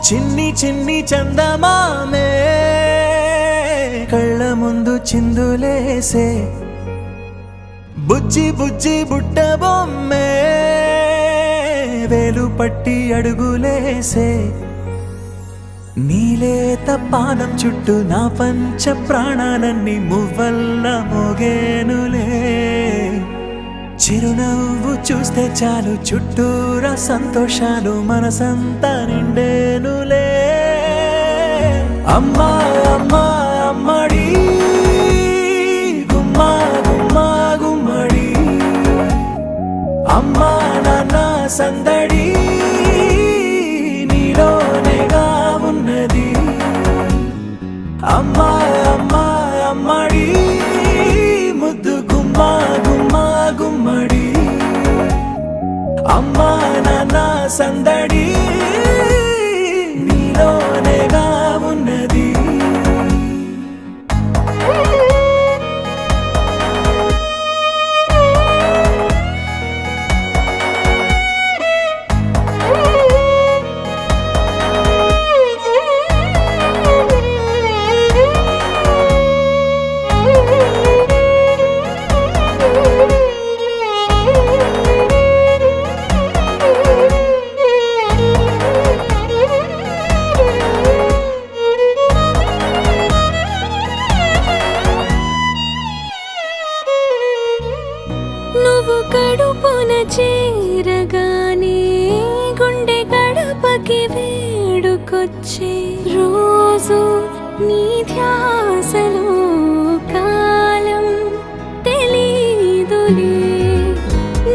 చిన్ని చిన్ని చందమామే కళ్ళ ముందు చిందులేసే బుజ్జి బుజ్జి బుట్ట బొమ్మే వేలు పట్టి అడుగులేసే నీలేత పానం చుట్టూ నా పంచ ప్రాణాలన్నీ మువ్వల్ల మోగేనులే చిరునవ్వు చూస్తే చాలు చుట్టూరా సంతోషాలు మనసంతా నిండేనులే అమ్మా అమ్మా అమ్మడి గుమ్మా గుమ్మా గుమ్మడి అమ్మా నాన్న సందడి నీలోనేగా ఉన్నది అమ్మా అమ్మా అమ్మడి ముద్దు గుమ్మా గుమ్మా గుమ్మడి అమ్మా నాన్న సందడి నీలోనేగా ఉన్నది నువ్వు కడుపున చేరగానే గుండె గడపకి వేడుకొచ్చే రోజు నీ ధ్యాసలో కాలం తెలీదులే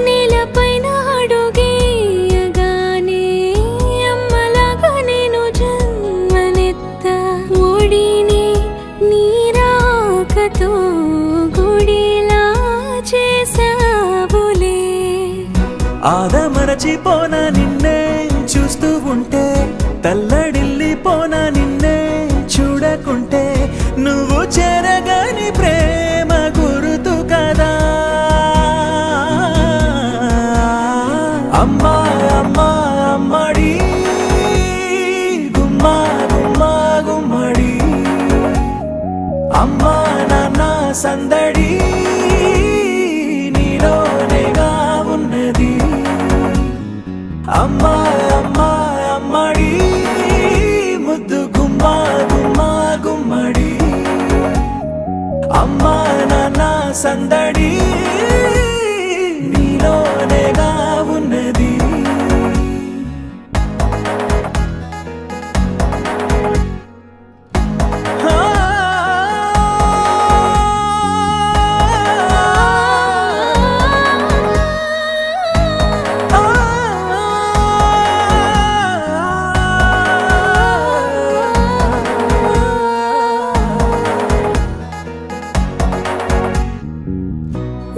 నేలపైన అడుగేయగానే అమ్మలాగా నేను జన్మనెత్త ఒడిని నీ రాకతో గుడిలా చేసావులే ఆదమరచిపోనా నిన్నే చూస్తూ ఉంటే తల్లడిల్లిపోనా నిన్నే చూడకుంటే నువ్వు చెరగని ప్రేమ గుర్తు కదా అమ్మా అమ్మా అమ్మడి గుమ్మా గుమ్మా గుమ్మడి అమ్మా నాన్న సందడి నీలోనేగా ఉన్నది అమ్మా అమ్మా అమ్మడి ముద్దు గుమ్మా గుమ్మా గుమ్మడి అమ్మా నాన్న సందడి నీలోనేగా ఉన్నది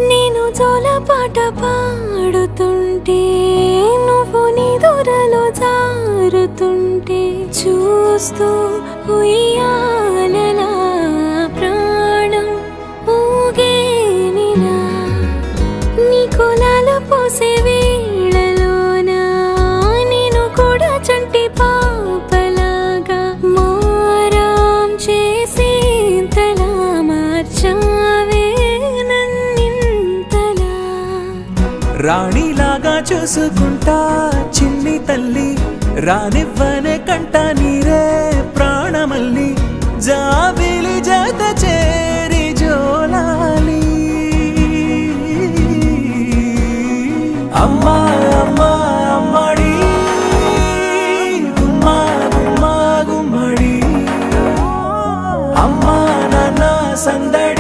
నేను జోలపాట పాడుతుంటే నువ్వు నిదురలో జారుతుంటే చూస్తూ ఉయ్యాలలా ప్రాణం ఊగేనిలా నీ కులాల పోసే వేళలోన నేను కూడా చంటి పాపలాగా మారాం చేసేంతలా మార్చావే రాణిలాగా చూసుకుంటా చిన్ని తల్లి రానివ్వనే కంట నీరే ప్రాణమల్లి జాబిలి జత చేరి జోలాలి అమ్మా అమ్మా అమ్మడి గుమ్మా గుమ్మా గుమ్మడి అమ్మా నాన్న సందడి